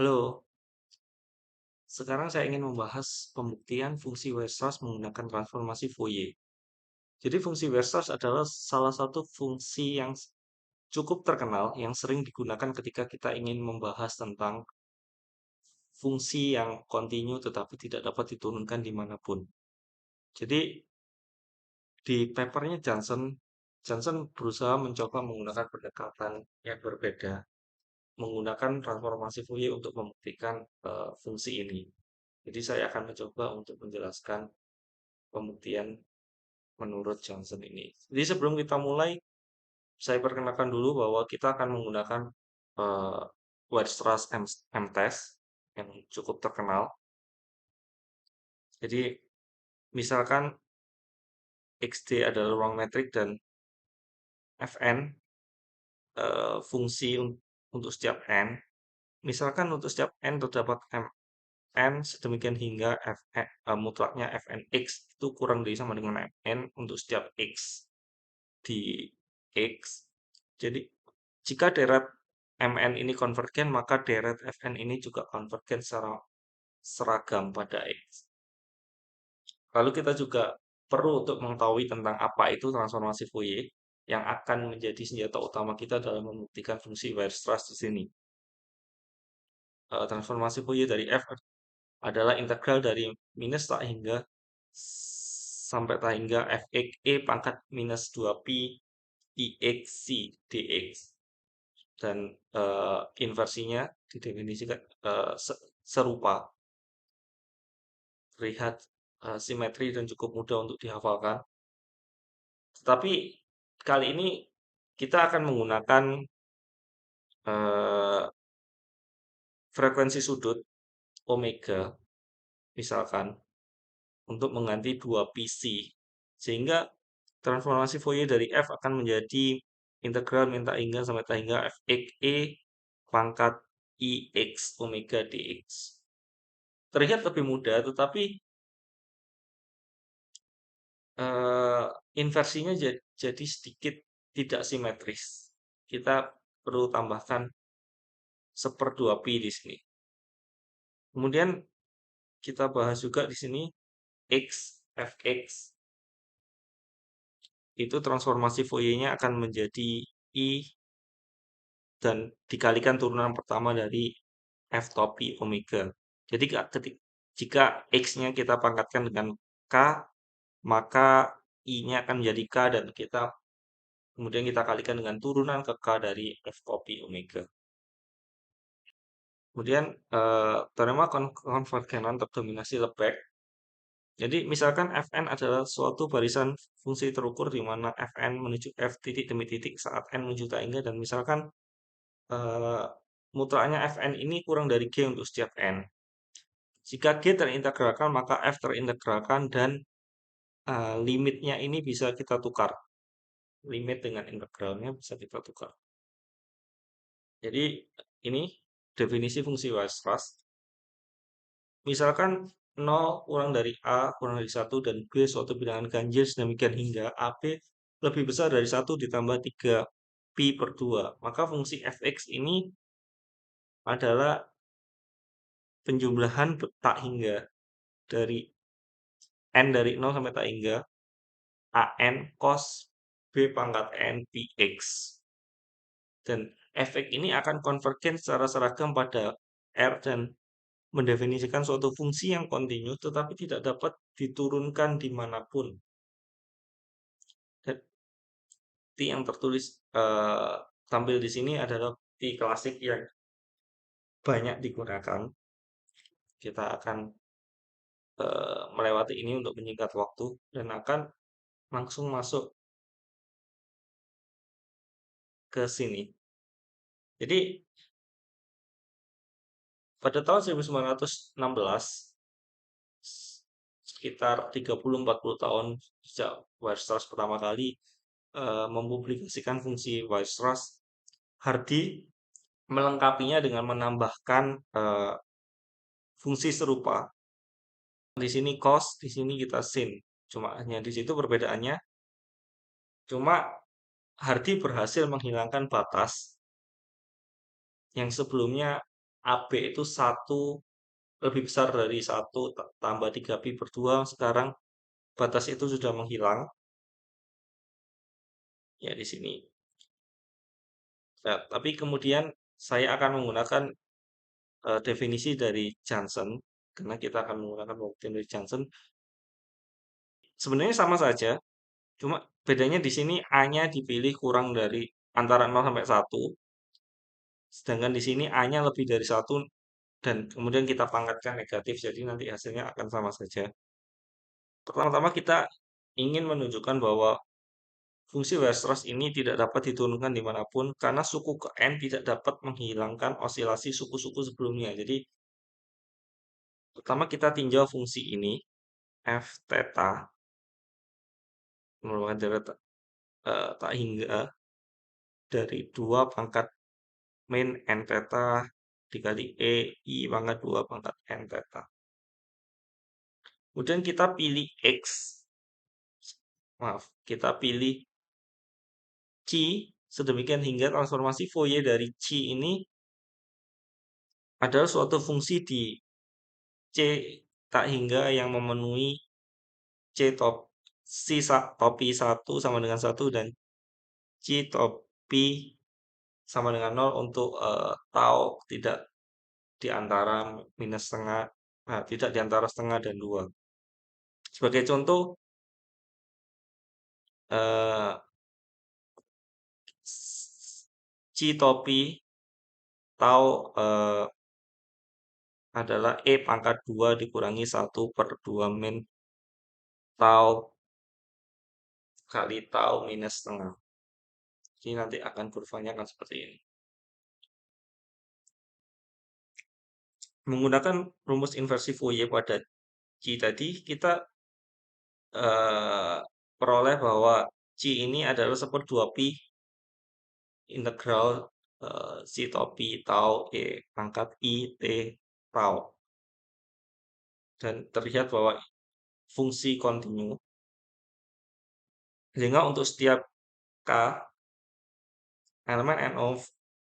Halo, sekarang saya ingin membahas pembuktian fungsi Weierstrass menggunakan transformasi Fourier. Jadi fungsi Weierstrass adalah salah satu fungsi yang cukup terkenal yang sering digunakan ketika kita ingin membahas tentang fungsi yang kontinu tetapi tidak dapat diturunkan dimanapun. Jadi di papernya Johnson berusaha mencoba menggunakan pendekatan yang berbeda, menggunakan transformasi Fourier untuk membuktikan fungsi ini. Jadi saya akan mencoba untuk menjelaskan pembuktian menurut Johnson ini. Jadi sebelum kita mulai, saya perkenalkan dulu bahwa kita akan menggunakan uh, Weierstrass M-test yang cukup terkenal. Jadi misalkan XD adalah ruang metrik dan Fn fungsi untuk setiap n. Misalkan untuk setiap n terdapat Mn sedemikian hingga mutlaknya Fnx itu kurang dari sama dengan Mn untuk setiap x di X. Jadi, jika deret Mn ini konvergen, maka deret Fn ini juga konvergen secara seragam pada X. Lalu kita juga perlu untuk mengetahui tentang apa itu transformasi Fourier yang akan menjadi senjata utama kita dalam membuktikan fungsi Weierstrass di sini. Transformasi Fourier dari F adalah integral dari minus tak hingga sampai tak hingga fx e pangkat minus 2pi ix c dx. Dan inversinya didefinisikan serupa, terlihat simetri dan cukup mudah untuk dihafalkan. Tetapi kali ini kita akan menggunakan frekuensi sudut omega, misalkan, untuk mengganti 2πc, sehingga transformasi Fourier dari f akan menjadi integral min tak hingga sampai tak hingga fx e pangkat ix omega dx. Terlihat lebih mudah, tetapi inversinya jadi sedikit tidak simetris. Kita perlu tambahkan 1/2pi di sini. Kemudian kita bahas juga di sini fx itu transformasi Fourier-nya akan menjadi i dan dikalikan turunan pertama dari f topi omega. Jadi jika x-nya kita pangkatkan dengan k, maka i-nya akan menjadi k dan kemudian kita kalikan dengan turunan ke k dari f topi omega. Kemudian teorema konvergenan terdominasi Lebesgue. Jadi misalkan Fn adalah suatu barisan fungsi terukur di mana Fn menuju F titik demi titik saat n menuju tak hingga, dan misalkan mutlaknya Fn ini kurang dari G untuk setiap n. Jika G terintegralkan, maka F terintegralkan dan limitnya ini bisa kita tukar. Limit dengan integralnya bisa kita tukar. Jadi ini definisi fungsi Weierstrass. Misalkan 0 kurang dari A kurang dari 1 dan B suatu bilangan ganjil sedemikian hingga AB lebih besar dari 1 ditambah 3pi per 2. Maka fungsi fx ini adalah penjumlahan tak hingga dari n dari 0 sampai tak hingga an cos b pangkat n px. Dan efek ini akan konvergen secara seragam pada R dan mendefinisikan suatu fungsi yang kontinu tetapi tidak dapat diturunkan dimanapun. Bukti yang tertulis tampil di sini adalah bukti klasik yang banyak digunakan. Kita akan melewati ini untuk menyingkat waktu dan akan langsung masuk ke sini. Jadi pada tahun 1916, sekitar 30-40 tahun sejak Weierstrass pertama kali mempublikasikan fungsi Weierstrass, Hardy melengkapinya dengan menambahkan fungsi serupa. Di sini cos, di sini kita sin. Cuma hanya di situ perbedaannya. Cuma Hardy berhasil menghilangkan batas yang sebelumnya AB itu satu lebih besar dari satu tambah 3pi per 2, sekarang batas itu sudah menghilang. Ya, di sini. Nah, tapi kemudian saya akan menggunakan definisi dari Johnson, karena kita akan menggunakan pembuktian dari Johnson. Sebenarnya sama saja, cuma bedanya di sini A-nya dipilih kurang dari antara 0 sampai 1, sedangkan di sini A-nya lebih dari 1 dan kemudian kita pangkatkan negatif, jadi nanti hasilnya akan sama saja. Pertama-tama kita ingin menunjukkan bahwa fungsi Weierstrass ini tidak dapat diturunkan dimanapun karena suku ke n tidak dapat menghilangkan osilasi suku-suku sebelumnya. Jadi pertama kita tinjau fungsi ini f theta merupakan deret tak hingga dari 2 pangkat min n theta dikali i pangkat 2 pangkat n theta. Kemudian kita pilih x, maaf, kita pilih C sedemikian hingga transformasi Fourier dari C ini adalah suatu fungsi di C tak hingga yang memenuhi C topi 1 sama dengan 1 dan C topi sama dengan 0 untuk tau tidak di antara minus setengah, nah, tidak di antara setengah dan 2. Sebagai contoh, eh, C topi tau adalah E pangkat 2 dikurangi 1 per 2 min tau kali tau minus setengah. Jadi nanti akan kurvanya akan seperti ini. Menggunakan rumus inversi Fourier pada C tadi, kita peroleh bahwa C ini adalah 1/2pi integral C topi tau E pangkat I T tau. Dan terlihat bahwa fungsi kontinu. Sehingga untuk setiap K, elemen NO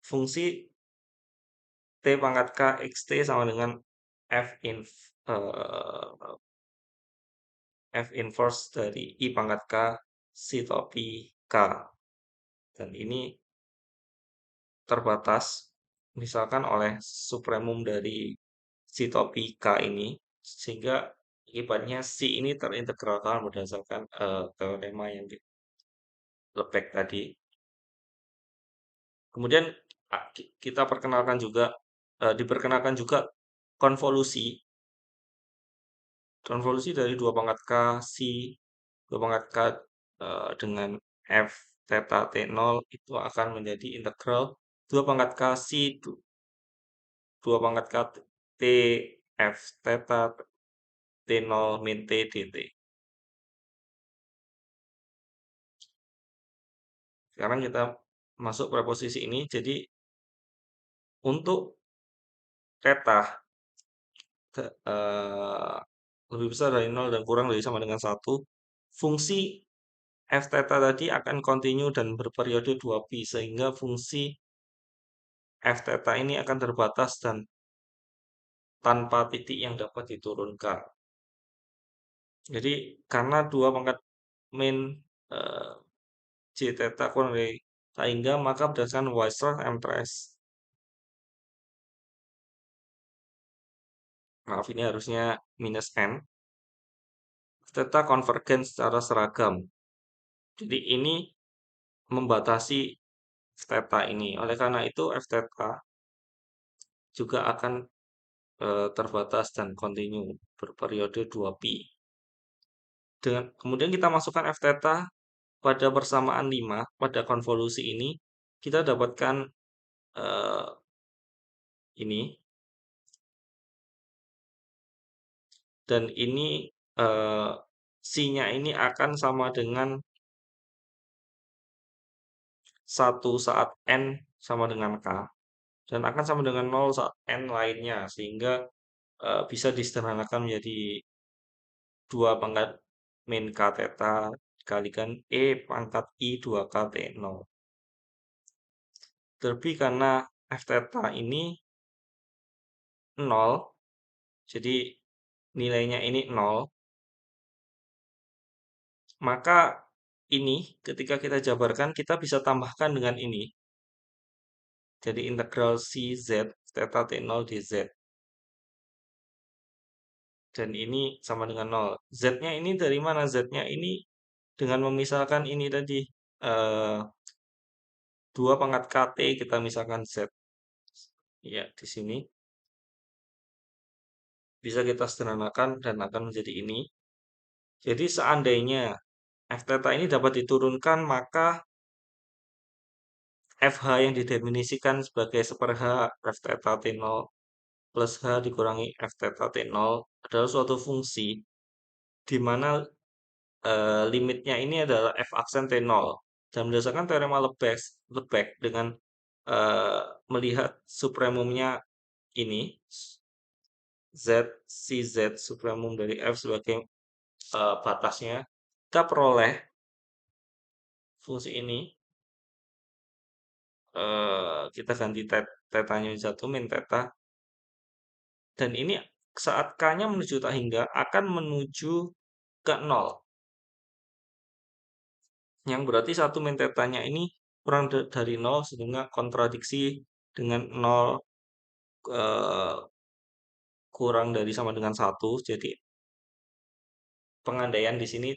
fungsi T pangkat K xt sama dengan F inverse dari I pangkat K C topi K. Dan ini terbatas misalkan oleh supremum dari C topi K ini, sehingga akibatnya C ini terintegralkan berdasarkan teorema yang di Lebesgue tadi. Kemudian kita perkenalkan juga diperkenalkan juga konvolusi. Konvolusi dari 2 pangkat K C 2 pangkat K dengan F theta T0 itu akan menjadi integral 2 pangkat K C 2 pangkat K T F theta T0 min T dt. Sekarang kita masuk preposisi ini, jadi untuk theta lebih besar dari 0 dan kurang dari sama dengan 1, fungsi f theta tadi akan kontinu dan berperiode 2pi, sehingga fungsi f theta ini akan terbatas dan tanpa titik yang dapat diturunkan. Jadi karena 2 pangkat min J theta kurang dari sehingga maka berdasarkan Weierstrass MTS, maaf ini harusnya minus n, theta konvergen secara seragam. Jadi ini membatasi f theta ini. Oleh karena itu f theta juga akan terbatas dan kontinu berperiode 2pi. Kemudian kita masukkan f theta pada persamaan 5 pada konvolusi ini, kita dapatkan ini, dan ini C-nya ini akan sama dengan 1 saat N sama dengan K, dan akan sama dengan 0 saat N lainnya, sehingga bisa disederhanakan menjadi 2 pangkat min K theta dikalikan E pangkat I 2K T0. Terlebih karena F theta ini nol, jadi nilainya ini nol, maka ini ketika kita jabarkan kita bisa tambahkan dengan ini. Jadi integral C Z theta T0 dz. Dan ini sama dengan nol. Z-nya ini dari mana? Z-nya ini dengan memisahkan ini tadi. eh 2 pangkat KT kita misalkan Z. Ya, di sini bisa kita sederhanakan dan akan menjadi ini. Jadi seandainya F theta ini dapat diturunkan, maka FH yang didefinisikan sebagai 1/H F theta T0 plus H dikurangi F theta T0 adalah suatu fungsi di mana limitnya ini adalah F aksen T0. Dan berdasarkan teorema Lebesgue dengan eh, melihat supremumnya ini, Z, CZ, supremum dari F sebagai batasnya, kita peroleh fungsi ini, kita ganti tetanya menjadi 1 min theta, dan ini saat K-nya menuju tak hingga akan menuju ke 0. Yang berarti 1 min tetanya ini kurang dari 0 sehingga kontradiksi dengan 0 kurang dari sama dengan 1. Jadi pengandaian di sini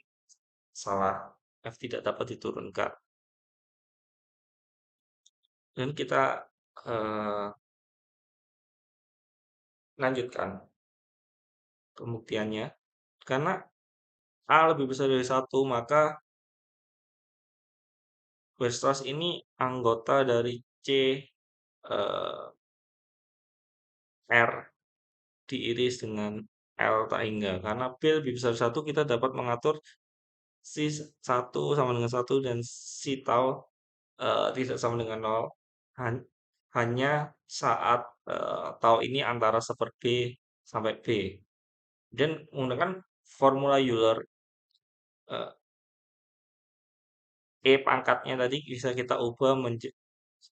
salah. F tidak dapat diturunkan. Dan kita lanjutkan pembuktiannya. Karena A lebih besar dari 1, maka Weierstrass ini anggota dari C eh, R diiris dengan L tak hingga. Karena B lebih besar dari 1, kita dapat mengatur si 1 sama dengan 1 dan si tau tidak sama dengan 0. Hanya saat tau ini antara 1/B sampai B. Dan menggunakan formula Euler, eh, E pangkatnya tadi bisa kita ubah menjadi,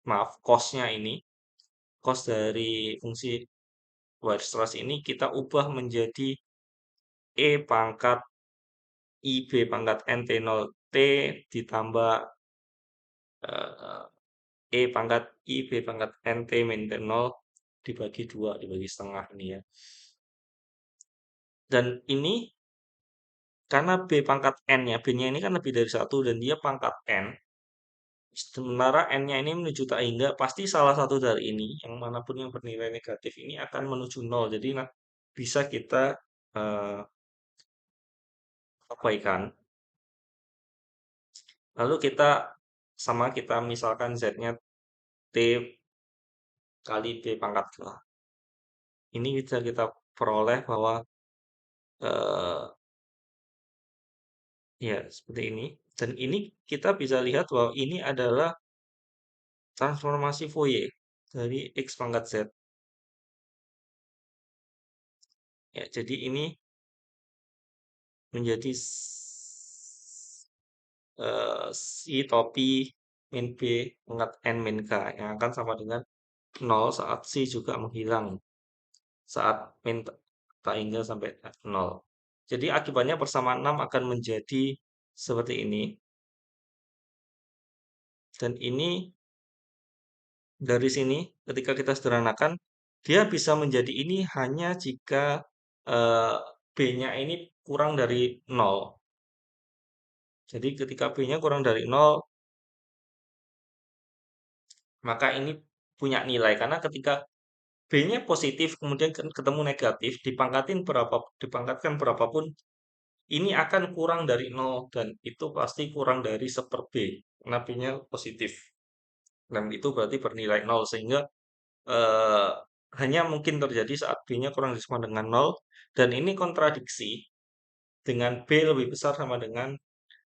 maaf, cos-nya ini, cos dari fungsi Weierstrass ini kita ubah menjadi E pangkat IB pangkat NT0T ditambah eh, E pangkat IB pangkat NT min T0 dibagi 2, dibagi setengah ini ya. Dan ini karena B pangkat N-nya, B-nya ini kan lebih dari 1 dan dia pangkat N. Sementara N-nya ini menuju tak hingga, pasti salah satu dari ini, yang manapun yang bernilai negatif ini akan menuju 0. Jadi bisa kita eh, abaikan. Lalu kita misalkan Z-nya T kali B pangkat K. Ini bisa kita peroleh bahwa eh, ya seperti ini. Dan ini kita bisa lihat bahwa ini adalah transformasi Fourier dari X pangkat Z. Ya, jadi ini menjadi si topi min B pangkat N min K yang akan sama dengan 0 saat si juga menghilang saat min tak hingga sampai 0. Jadi akibatnya persamaan 6 akan menjadi seperti ini. Dan ini dari sini ketika kita sederhanakan dia bisa menjadi ini hanya jika B-nya ini kurang dari 0. Jadi ketika B-nya kurang dari 0, maka ini punya nilai. Karena ketika B-nya positif, kemudian ketemu negatif, dipangkatkan berapapun, ini akan kurang dari 0. Dan itu pasti kurang dari 1/B. Karena B-nya positif. Dan itu berarti bernilai 0. Sehingga eh, hanya mungkin terjadi saat B-nya kurang dari sama dengan 0. Dan ini kontradiksi dengan B lebih besar sama dengan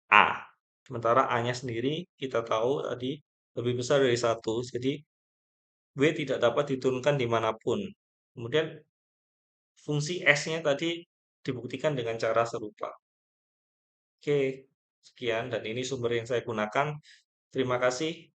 A. Sementara A-nya sendiri kita tahu tadi lebih besar dari 1. Jadi W tidak dapat diturunkan dimanapun. Kemudian fungsi S-nya tadi dibuktikan dengan cara serupa. Oke, sekian dan ini sumber yang saya gunakan. Terima kasih.